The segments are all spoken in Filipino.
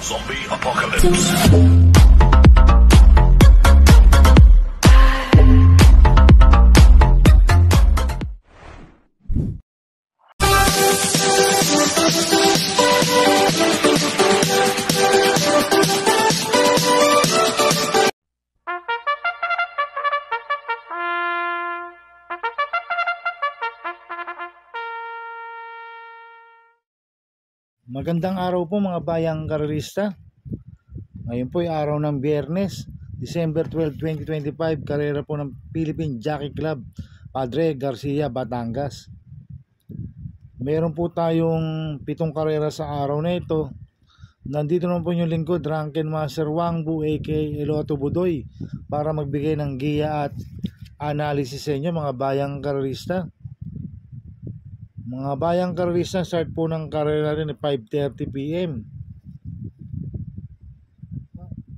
Zombie Apocalypse. Magandang araw po mga bayang karerista. Ngayon po ay araw ng Biyernes, December 12, 2025. Karera po ng Philippine Jockey Club, Padre Garcia, Batangas. Meron po tayong 7 karera sa araw na ito. Nandito naman po yung lingkod, Drunken Master Wangbu aka Eloto Budoy, para magbigay ng giya at analysis sa inyo mga bayang karerista. Mga bayang karerista, start po ng karera rin at 5:30 PM.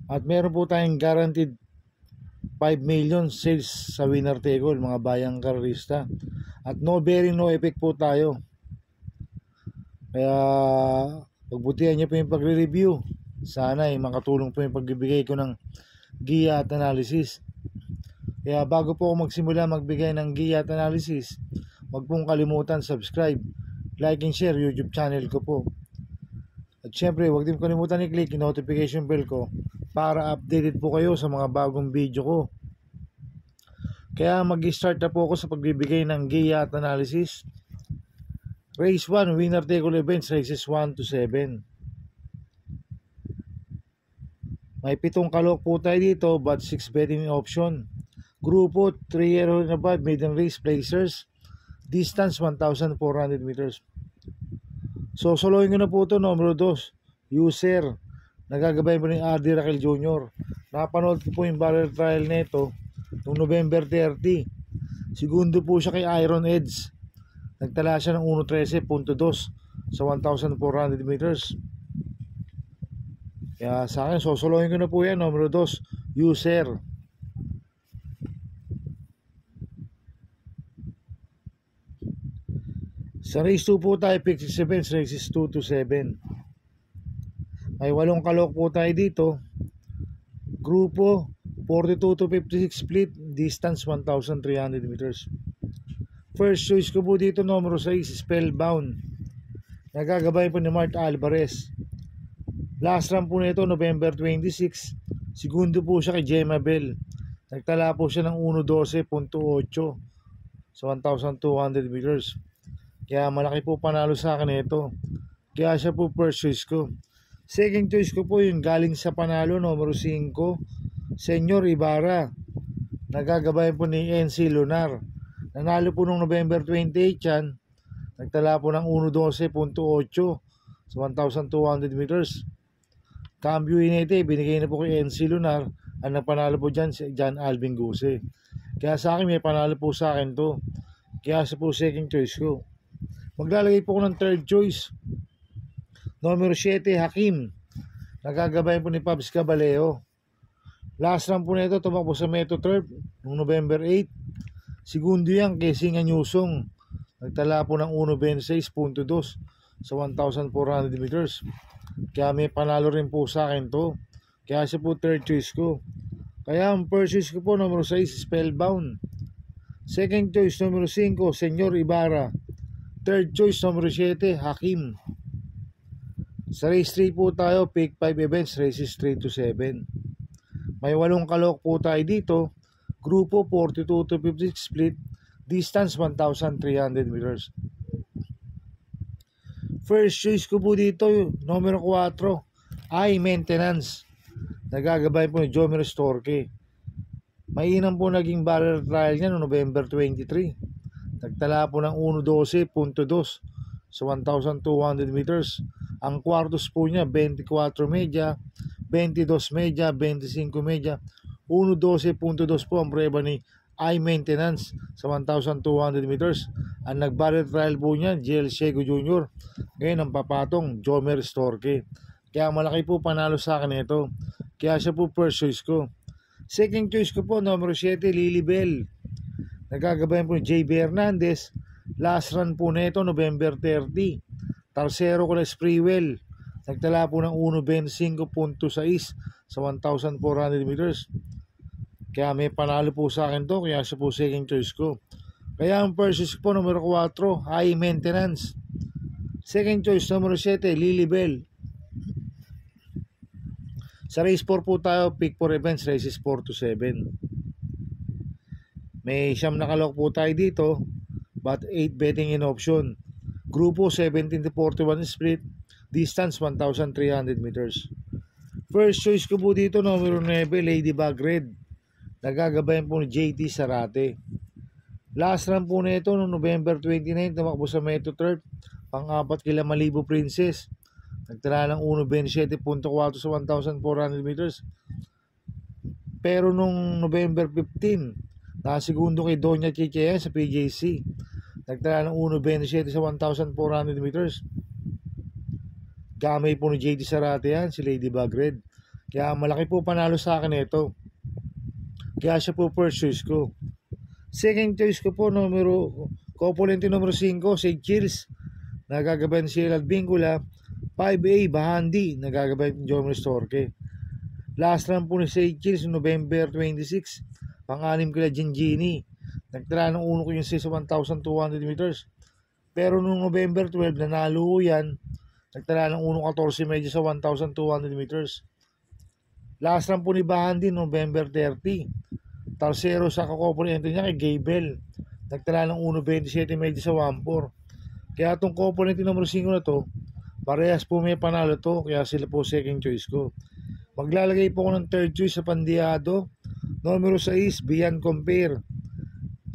At meron po tayong guaranteed 5 million sales sa winner take all mga bayang karerista. At no bearing no effect po tayo. Kaya pagbutihan niyo po yung pagre-review. Sana ay makatulong po yung pagbibigay ko ng giya at analysis. Kaya bago po ako magsimula magbigay ng giya at analysis, huwag pong kalimutan subscribe, like and share YouTube channel ko po. At syempre huwag din kalimutan i-click yung notification bell ko para updated po kayo sa mga bagong video ko. Kaya mag-start na po ako sa pagbibigay ng giya at analysis. Race 1, winner take all events, races 1 to 7. May 7 kalok po tayo dito but 6 betting option. Grupo 3 year old and above, maiden race placers. Distance 1,400 meters. So soloyin ko na po ito, numero 2, user. Nagagabay po ni R.D. Raquel Jr. Napanood ko po yung barrel trial nito noong November 30. Segundo po siya kay Iron Edge. Nagtala siya ng 1.13.2 sa 1,400 meters. Kaya sa akin, sosoloyin ko na po yan, numero 2, user. Sa race 2 po tayo, pick 6 events, races 2 to 7. May 8 kalok po tayo dito. Grupo 42 to 56 split, distance 1,300 meters. First choice ko po dito, numero 6, Spellbound. Nagagabay po ni Mart Alvarez. Last run po nito, November 26. Segundo po siya kay Gemma Bell. Nagtala po siya ng 1.12.8 sa 1,200 meters. Kaya malaki po panalo sa akin ito. Kaya siya po first choice ko. Second choice ko po yung galing sa panalo, numero 5, Senyor Ibarra. Nagagabay po ni NC Lunar. Nanalo po noong November 28 yan. Nagtala po ng 1.12.8 sa 1,200 meters. Cambio Inete, binigay na po kay NC Lunar. Ang napanalo po dyan si John Alvin Guse. Kaya sa akin may panalo po sa akin to. Kaya siya po second choice ko. Maglalagay po ko ng third choice. Numero 7, Hakim. Nagagabay po ni Pabs Caballeo. Last run po nito, tumakbo sa Metro Turf noong November 8. Segundo yan kay Singa Newsong. Nagtala po ng 1.26.2 sa 1,400 meters. Kaya may panalo rin po sa akin to. Kaya siya po third choice ko. Kaya ang first choice ko po, numero 6, Spellbound. Second choice, numero 5, Senyor Ibarra. Third choice, numero 7, Hakim. Sa race 3 po tayo, pick 5 events, races 3 to 7. May 8 kalok po tayo dito. Grupo 42 to 56 split, distance 1,300 meters. First choice ko po dito, numero 4, High Maintenance. Nagagabay po ni Jomer Storke. Mainam po naging barrel trial niya noong November 23. Nagtala po ng 1.12.2 sa 1,200 meters. Ang quartos po niya 24 media, 22 media, 25 media, 1.12.2 po ang preba ni High Maintenance sa 1,200 meters. Ang nag-barrel trial po niya, JL Shego Jr. Ngayon ang papatong, Jomer Storke. Kaya malaki po panalo sa akin ito. Kaya siya po first choice ko. Second choice ko po, numero 7, Lilibel. Nagagabayan po ni JB Hernandez. Last run po nito, November 30. Tercero ko na Spreewell. Nagtala po ng 1.25.6 sa 1,400 meters. Kaya may panalo po sa akin to, kaya siya po second choice ko. Kaya ang first choice po, numero 4, high maintenance. Second choice, numero 7, Lilibel. Sa race 4 po tayo, pick for events, races 4 to 7. May siyam na kalok po tayo dito, but 8 betting in option. Grupo 17 to 41 split, distance 1,300 meters. First choice ko po dito, numero 9, Ladybug Red. Nagagabayan po ni JT Sarate. Last run po na ito noong November 29, tumakbo sa Metro Turf, pang-4 kila Malibu Princess. Nagtala ng 1.27.4 sa 1,400 meters. Pero nung November 15, nakasegundo kay Doña Chichea sa PJC. Nagtala ng 1.27 sa 1,400 meters. Gamay po ni JT Sarate yan, si Ladybug Red. Kaya malaki po panalo sa akin ito. Kaya siya po first choice ko. Second choice ko po, Copulente numero 5, Sage Chills. Nagagabayan si Elad Bingula. 5A, Bahandi. Nagagabayan si Jomel Storke. Last run po ni Sage Chills, November 26. Pang-anim kila Gingini. Nagtala ng 1 sa 1,200 meters. Pero noong November 12, nanalo yan. Nagtala ng 1.14 medyo sa 1,200 meters. Last run po ni Bahandi, November 30. Tarsero sa kakomponente niya kay Gable. Nagtala ng 1.27 medyo sa 1.4. Kaya itong komponente numero 5 na to, parehas po may panalo to, kaya sila po second choice ko. Maglalagay po ako ng third choice sa Pandiado. Numero 6, Beyond Compare.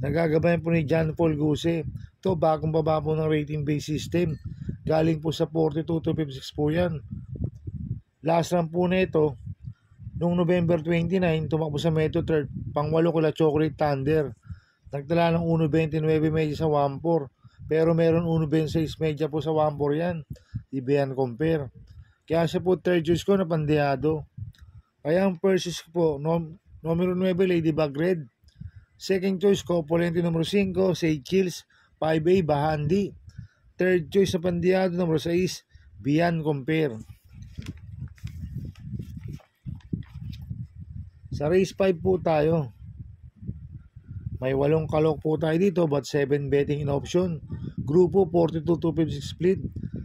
Nagagabayan po ni John Paul Guse. Ito, bagong baba po ng rating based system. Galing po sa 42 to 56 po yan. Last run po na ito, noong November 29, tumakbo sa Metro Turf, pang-8 kila Chocolate Thunder. Nagtala ng 1.29 medya sa 1.4. Pero meron 1.26 medya po sa 1.4 yan. Beyond Compare. Kaya siya po third choice ko na Pandiado. Kaya ang first choice ko po, numero 9, Ladybug Red. Second choice ko, Polente numero 5, Sage Chills. 5A, Bahandi. Third choice sa Pandiado, numero 6, Beyond Compare. Sa race 5 po tayo. May 8 kalok po tayo dito, but 7 betting in option. Grupo 42-256 split.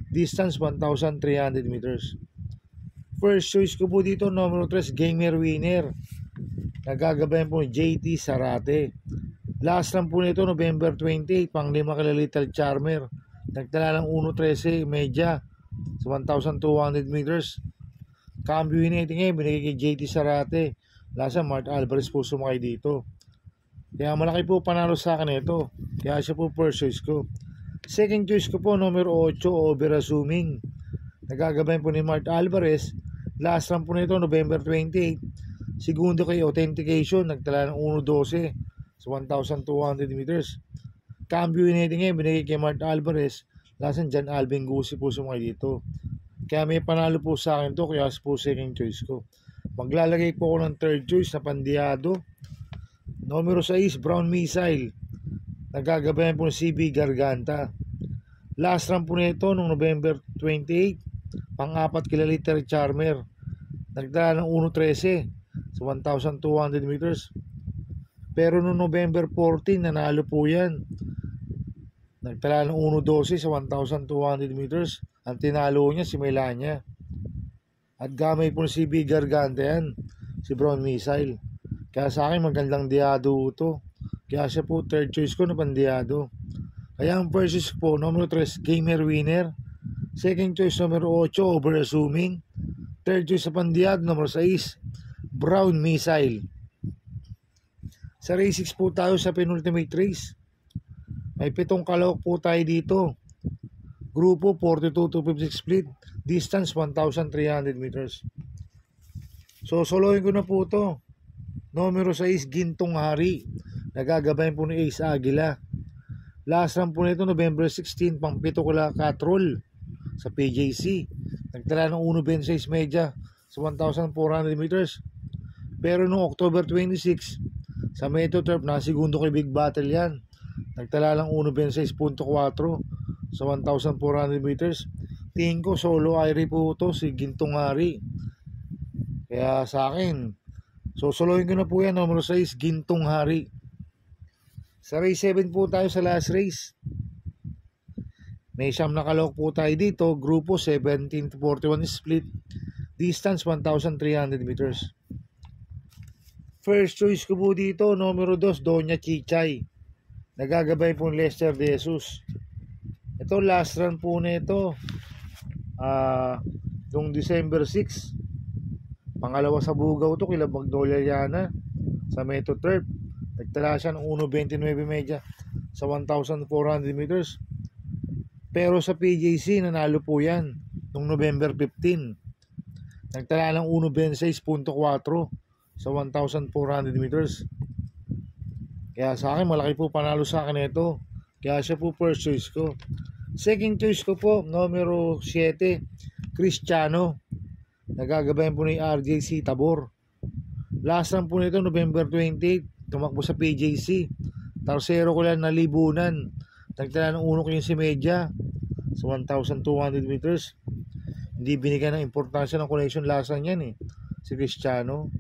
Distance 1,300 meters. First choice ko po dito, numero 3, Gamer Winner. Nagagabayan po ni JT Sarate. Last run po nito, November 28, pang 5 kila Little Charmer. Nagtala ng 1.13 medya sa 1,200 meters. Cambio hiniting ngayon, binigay kay JT Sarate. Lasa, Mart Alvarez po sumakay dito. Kaya malaki po panalo sa akin ito. Kaya siya po first choice ko. Second choice ko po, numero 8, Over Assuming. Nagagabayan po ni Mart Alvarez. Last run po nito, November 28. Segundo kay Authentication. Nagtala ng 1.12 sa 1,200 meters. Cambio hiniting ngayon, binigay kay Mart Alvarez. Lasan dyan, Alvin Gusi po sumakay dito. Kaya may panalo po sa akin to, kaya po second choice ko. Maglalagay po ako ng third choice na Pandiado. Numero 6, Brown Missile. Nagagabayan po ng CB Garganta. Last run po nito noong November 28, pang-4 kila Little Charmer. Nagdala ng 1.13 sa 1,200 meters. Pero noong November 14, nanalo po yan. Nagtala ng 1.12 sa 1,200 meters. Ang tinalo niya si Melania. At gamay po ng CB Garganta yan, si Brown Missile. Kaya sa akin magandang diado ito. Kaya siya po third choice ko na Pandiado. Kaya ang first choice po, numero 3, Gamer Winner. Second choice, numero 8, Over Assuming. Third choice sa Pandiado, numero 6, Brown Missile. Sa race 6 po tayo sa penultimate race. May 7 kalawak po tayo dito. Grupo 42-56 split. Distance 1,300 meters. So solohin ko na po ito. Numero 6, Gintong Hari. Nagagabayan po ni Ace Aguila. Last run po nito, November 16, pang 7 kila Catrol sa PJC. Nagtala ng 1.26 medya sa 1,400 meters. Pero noong October 26, sa Metro Turf, segundo kay Big Battle yan. Nagtala ng 1.26.4 sa 1,400 meters. tingin ko solo Irie po to, si Gintong Hari. Kaya sa akin, sosolohin ko na po yan, numero 6, Gintong Hari. Sa race 7 po tayo sa last race. May siyam na kalok po tayo dito. Grupo 17 to 41 split. Distance 1,300 meters. First choice ko po dito, numero 2, Doña Chichay. Nagagabay po Lester De Jesus. Ito last run po na ito. Noong December 6. Pangalawa sa Bugaw to, kila Magnolia Yana sa Metro Turf. Nagtala siya ng 1.29 media sa 1,400 meters. Pero sa PJC, nanalo po yan noong November 15. Nagtala ng 1.26.4 sa 1,400 meters. Kaya sa akin, malaki po panalo sa akin ito. Kaya siya po first choice ko. Second choice ko po, numero 7, Cristiano. Nagagabayan po ni RJC Tabor. Last run po nito, November 28. Tumakbo sa PJC. Tarsero ko lang na libunan. Nagtala ng 1.15 media sa 1,200 meters. Hindi binigyan ng importansya ng connection last run yan si Cristiano.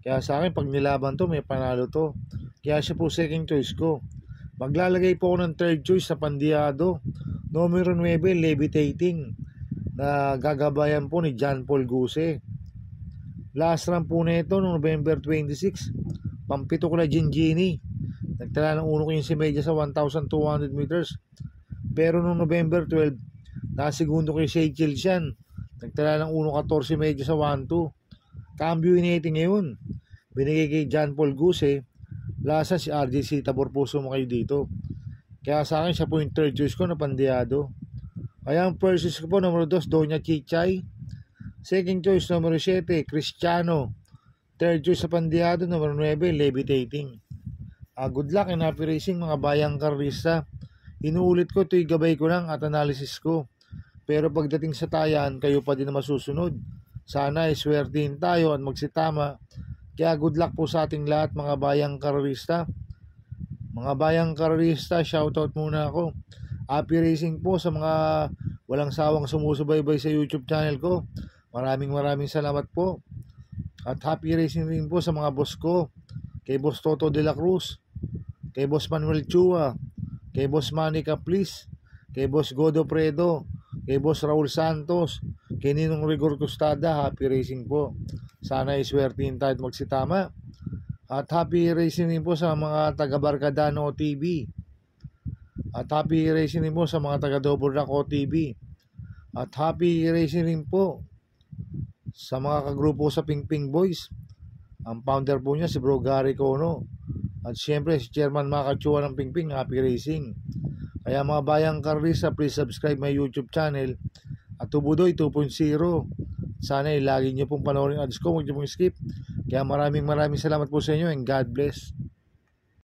Kaya sa akin, pag nilaban to, may panalo to. Kaya siya po second choice ko. Maglalagay po ako ng third choice sa Pandiado. Numero 9, Levitating. Na gagabayan po ni John Paul Guse. Last run po na ito, November 26. Pampito ko na Gingini. Nagtala ng 1.15 media sa 1,200 meters. Pero noong November 12, nakasegundo ko yung Seychelles yan. Nagtala ng 1.14 media sa 1.2. Cambio initi ngayon. Binigay kay John Paul Guse. Lasa si RJC Tabor po sumakay dito. Kaya sa akin, siya po yung third choice ko na Pandiado. Kaya ang first choice ko po, numero 2, Doña Chichay. Second choice, numero 7, Cristiano. Third choice sa Pandiado, numero 9, Levitating. Good luck and happy racing mga bayang karista. Inuulit ko, ito'y gabay ko lang at analysis ko. Pero pagdating sa tayan, kayo pa din na masusunod. Sana ay swertihin tayo at magsitama. Kaya good luck po sa ating lahat mga bayang karista. Mga bayang karista, shoutout muna ako. Happy racing po sa mga walang sawang sumusubaybay sa YouTube channel ko. Maraming salamat po. At happy racing rin po sa mga boss ko. Kay Boss Toto de la Cruz, kay Boss Manuel Chua, kay Boss Manny Caplis, kay Boss Godo Predo, kay Boss Raul Santos, kay Ninong Rigor Costada. Happy racing po. Sana iswertihin tayo at magsitama. At happy racing rin po sa mga taga Barcadano TV. At happy racing rin po sa mga taga Double Rock TV. At happy racing rin po sa mga kagrupo sa Ping Ping Boys. Ang founder po niya si Bro Gary Cono. At syempre si Chairman Makachua ng Ping Ping. Happy racing. Kaya mga bayang karista, please subscribe my YouTube channel at Tubudoy 2.0. Sana lagi nyo pong panoorin ads ko, huwag nyo pong skip. Kaya maraming salamat po sa inyo and God bless.